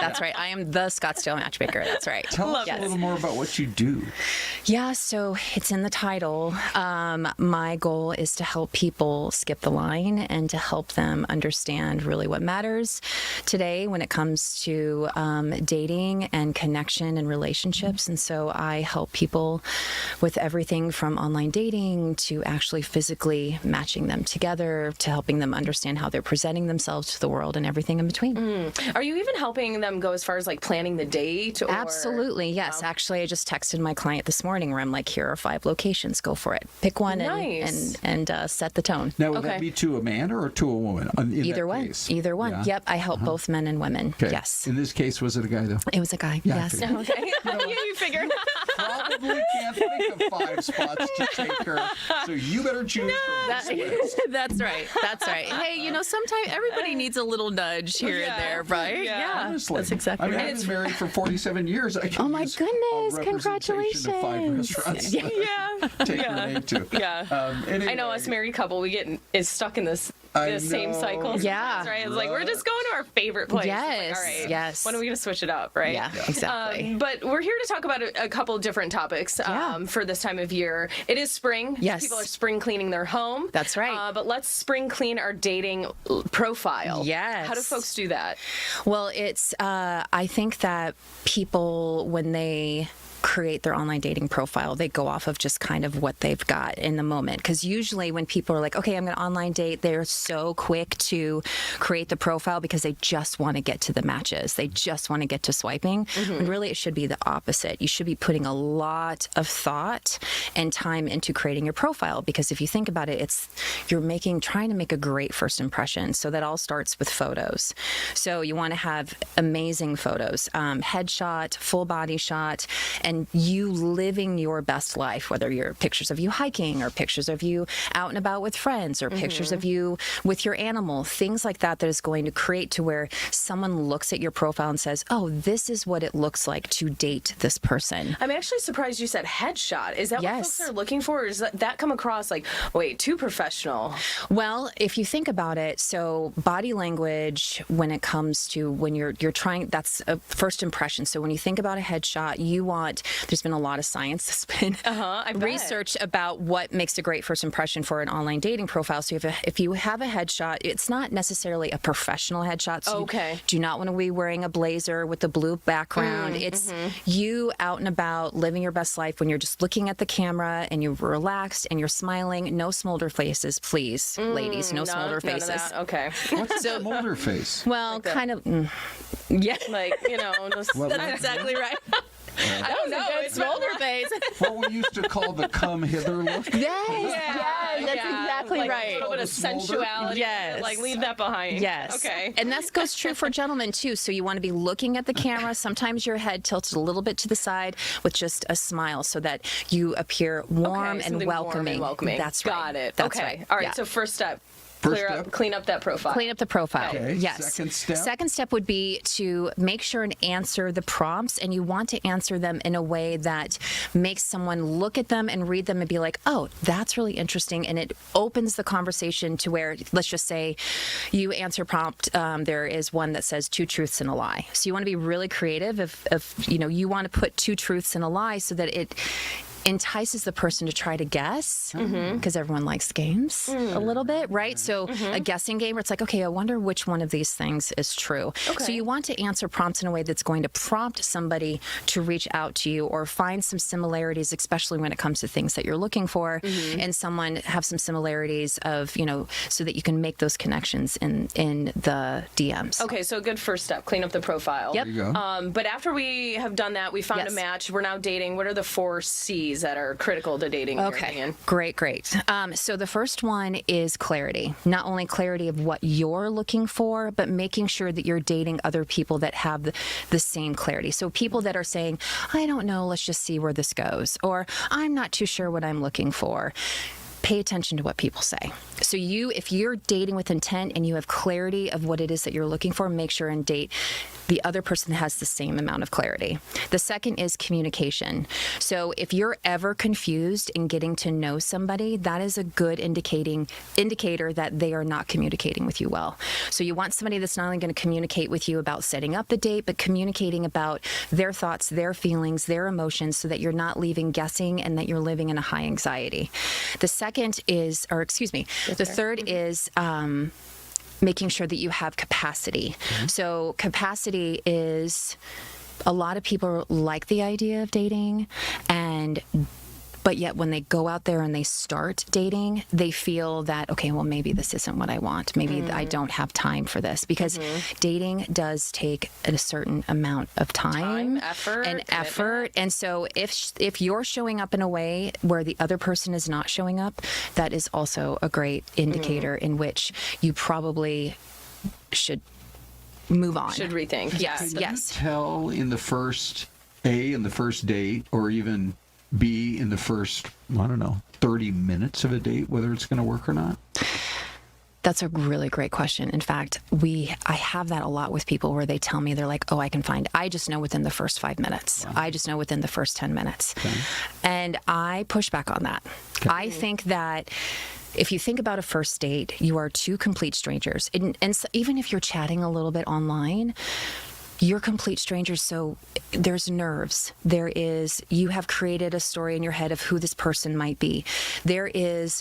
That's right. I am the Scottsdale Matchmaker. That's right. Tell us a little more about what you do. Yeah, so it's in the title. My goal is to help people skip the line and to help them understand really what matters today when it comes to dating and connection and relationships. And so I help people with everything from online dating to actually physically matching them together, to helping them understand how they're presenting themselves to the world and everything in between. Are you even helping them go as far as like planning the date? Or... Absolutely, yes. Actually, I just texted my client this morning where I'm like, here are 5 locations. Go for it. Pick one and set the tone. Now, would that be to a man or to a woman? Either one. Case? Either one. Yeah. Yep. I help both men and women. Okay. Yes. In this case, was it a guy, though? It was a guy. Yeah, yes. Okay. You figured. Probably can't think of 5 spots to take her, so you better choose from this. That's right. That's right. Hey, sometimes everybody needs a little nudge here and there, right? Yeah. Honestly. That's exactly right. I've been married for 47 years. I can Oh my use goodness! a Congratulations! Of 5 restaurants. Take her name to. Yeah. Anyway. I know us married couple, we get stuck in this same cycle. Yeah. Right? It's like, we're just going to our favorite place. Yes. Like, all right. Yes. When are we going to switch it up, right? Yeah, exactly. But we're here to talk about a couple different topics for this time of year. It is spring. Yes. People are spring cleaning their home. That's right. But let's spring clean our dating profile. Yes. How do folks do that? Well, it's, I think that people, when they create their online dating profile, they go off of just kind of what they've got in the moment. Because usually when people are like, okay, I'm going to online date, they're so quick to create the profile because they just want to get to the matches. They just want to get to swiping. When really it should be the opposite. You should be putting a lot of thought and time into creating your profile, because if you think about it, you're trying to make a great first impression. So that all starts with photos. So you want to have amazing photos, headshot, full body shot, and you living your best life, whether you're pictures of you hiking or pictures of you out and about with friends or pictures of you with your animal, things like that is going to create to where someone looks at your profile and says, oh, this is what it looks like to date this person. I'm actually surprised you said headshot. Is that what Yes. folks are looking for? Or does that come across like, wait, too professional? Well, if you think about it, so body language, when it comes to when you're trying, that's a first impression. So when you think about a headshot, there's been a lot of science that's been research about what makes a great first impression for an online dating profile. So if you have a headshot, it's not necessarily a professional headshot. So you do not want to be wearing a blazer with the blue background. It's you out and about living your best life when you're just looking at the camera and you're relaxed and you're smiling. No smolder faces, please, ladies. No smolder faces. None of that. Okay. What's a smolder face? Well, like kind of. Yeah. Like, That's exactly right. I don't know. It's smolder face. What we used to call the come hither look. Yes, that's exactly like right. A little bit of sensuality. Yes. Like, leave that behind. Yes. Okay. And that goes true for gentlemen, too. So you want to be looking at the camera. Sometimes your head tilted a little bit to the side with just a smile so that you appear warm and welcoming. That's right. Got it. That's okay. right. All right. Yeah. So first step. Clean up that profile. Clean up the profile. Okay. Yes. Second step would be to make sure and answer the prompts, and you want to answer them in a way that makes someone look at them and read them and be like, oh, that's really interesting. And it opens the conversation to where, let's just say you answer prompt, there is one that says 2 truths and a lie. So you want to be really creative if you want to put 2 truths and a lie so that it entices the person to try to guess, because everyone likes games a little bit, right? So a guessing game where it's like, okay, I wonder which one of these things is true. So you want to answer prompts in a way that's going to prompt somebody to reach out to you or find some similarities, especially when it comes to things that you're looking for, and someone have some similarities of, so that you can make those connections in the DMs. Okay, so a good first step, clean up the profile. Yep. There you go. But after we have done that, we found a match, we're now dating. What are the 4 C's that are critical to dating? Okay, great. So the first one is clarity. Not only clarity of what you're looking for, but making sure that you're dating other people that have the same clarity. So people that are saying, I don't know, let's just see where this goes, or I'm not too sure what I'm looking for. pay attention to what people say. So if you're dating with intent and you have clarity of what it is that you're looking for, make sure and date the other person has the same amount of clarity. The second is communication. So if you're ever confused in getting to know somebody, that is a good indicator that they are not communicating with you well. So you want somebody that's not only going to communicate with you about setting up the date, but communicating about their thoughts, their feelings, their emotions, so that you're not leaving guessing and that you're living in a high anxiety. The third is making sure that you have capacity. So capacity is, a lot of people like the idea of dating, but yet when they go out there and they start dating, they feel that, okay, well, maybe this isn't what I want. Maybe I don't have time for this, because dating does take a certain amount of time, effort. And so if you're showing up in a way where the other person is not showing up, that is also a great indicator in which you probably should move on. Should rethink. Yes. Can you tell in the first date, or even B, in the first, 30 minutes of a date, whether it's going to work or not? That's a really great question. In fact, I have that a lot with people where they tell me, they're like, oh, I just know within the first 5 minutes. Wow. I just know within the first 10 minutes. Okay. And I push back on that. Okay. I think that if you think about a first date, you are two complete strangers. And so even if you're chatting a little bit online, you're complete strangers, so there's nerves. You have created a story in your head of who this person might be. When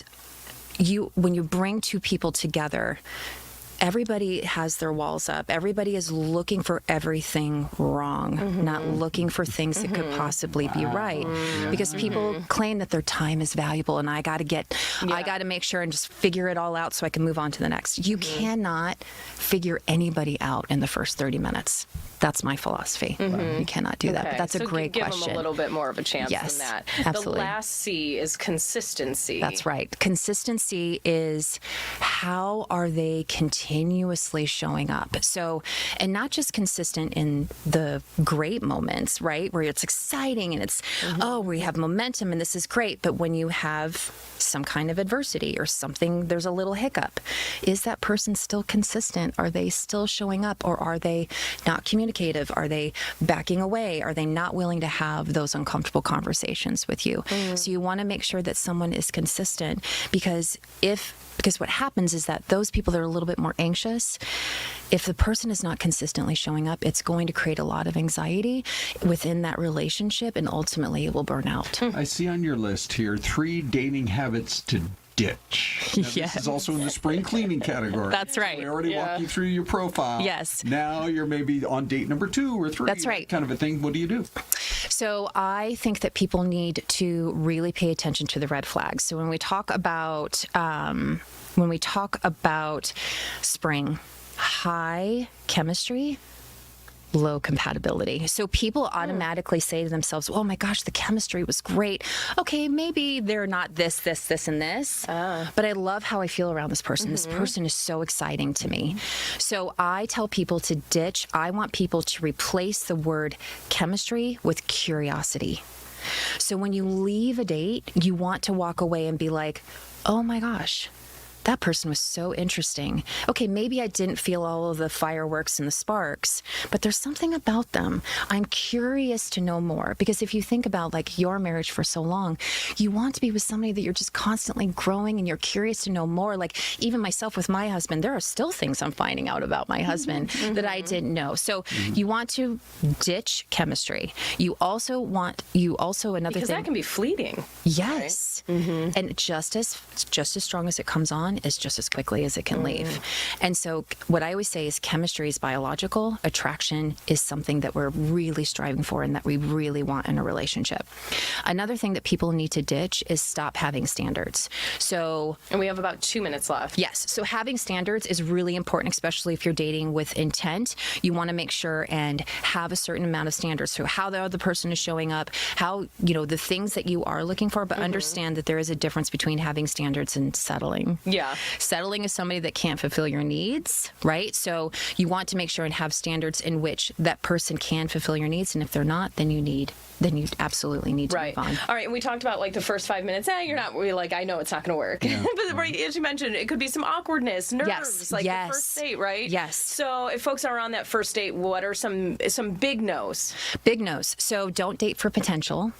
you bring two people together, everybody has their walls up. Everybody is looking for everything wrong, not looking for things that could possibly be right. Because people claim that their time is valuable, and I got to make sure and just figure it all out so I can move on to the next. You cannot figure anybody out in the first 30 minutes. That's my philosophy. You cannot do that. But that's a great question. Give them a little bit more of a chance than that. Absolutely. The last C is consistency. That's right. Consistency is, how are they continuously showing up? So, and not just consistent in the great moments, right, where it's exciting and it's, we have momentum and this is great. But when you have some kind of adversity or something, there's a little hiccup. Is that person still consistent? Are they still showing up, or are they not communicative? Are they backing away? Are they not willing to have those uncomfortable conversations with you? So you want to make sure that someone is consistent, because what happens is that those people that are a little bit more anxious, if the person is not consistently showing up, it's going to create a lot of anxiety within that relationship, and ultimately it will burn out. I see on your list here 3 dating habits to ditch. Now, this is also in the spring cleaning category. That's right. So we already walked you through your profile. Yes. Now you're maybe on date number 2 or 3. That's right. Kind of a thing. What do you do? So I think that people need to really pay attention to the red flags. So when we talk about spring, high chemistry, low compatibility. So people automatically say to themselves, oh my gosh, the chemistry was great. Okay, maybe they're not this, and this, but I love how I feel around this person. This person is so exciting to me. So I tell people to ditch. I want people to replace the word chemistry with curiosity. So when you leave a date, you want to walk away and be like, oh my gosh, that person was so interesting. Okay, maybe I didn't feel all of the fireworks and the sparks, but there's something about them. I'm curious to know more, because if you think about like your marriage for so long, you want to be with somebody that you're just constantly growing and you're curious to know more. Like even myself with my husband, there are still things I'm finding out about my husband that I didn't know. So you want to ditch chemistry. You also another because thing. that can be fleeting. Yes. Right? And just as strong as it comes on is just as quickly as it can leave. And so what I always say is chemistry is biological. Attraction is something that we're really striving for and that we really want in a relationship. Another thing that people need to ditch is stop having standards. And we have about 2 minutes left. Yes. So having standards is really important, especially if you're dating with intent. You want to make sure and have a certain amount of standards. So how the other person is showing up, how, the things that you are looking for, but understand that there is a difference between having standards and settling. Yeah. Yeah. Settling is somebody that can't fulfill your needs, right? So you want to make sure and have standards in which that person can fulfill your needs. And if they're not, then you absolutely need to move on. All right. And we talked about like the first 5 minutes. You're not really like, I know it's not going to work. But right, as you mentioned, it could be some awkwardness, nerves, like the first date, right? Yes. So if folks are on that first date, what are some big no's? Big no's. So don't date for potential.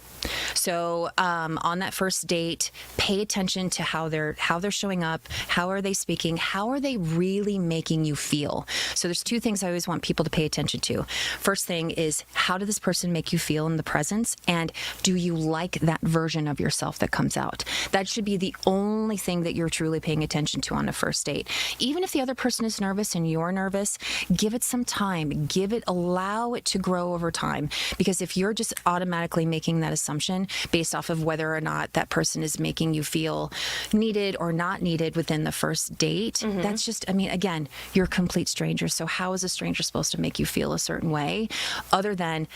So on that first date, pay attention to how they're showing up, how are they speaking, how are they really making you feel. So there's two things I always want people to pay attention to. First thing is, how did this person make you feel in the presence, and do you like that version of yourself that comes out? That should be the only thing that you're truly paying attention to on a first date. Even if the other person is nervous and you're nervous, give it some time. Allow it to grow over time. Because if you're just automatically making that assumption based off of whether or not that person is making you feel needed or not needed within the first date, that's just, again, you're a complete stranger. So how is a stranger supposed to make you feel a certain way other than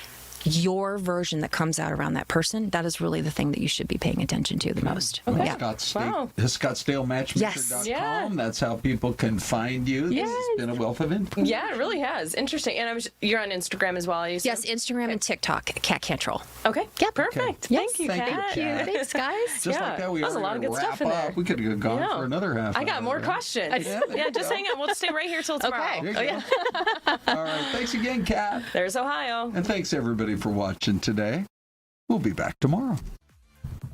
your version that comes out around that person? That is really the thing that you should be paying attention to the most. Okay. Yeah. Scottsdale Matchmaker.com. Yes. That's how people can find you. Yes. This has been a wealth of info. Yeah, it really has. Interesting. And you're on Instagram as well, you said? Yes, Instagram and TikTok, Cat Cantrill. Okay. Yep. Perfect. Okay. Thank you, Thank you, Kat. Kat. Thanks, guys. Just like that, we That was a lot of good wrap stuff in there. up. We could have gone for another half I got hour, more right? questions. Yeah, Just hang on. We'll stay right here till tomorrow. Okay. There you go. All right. Thanks again, Kat. There's Ohio. And thanks, everybody, for watching today. We'll be back tomorrow.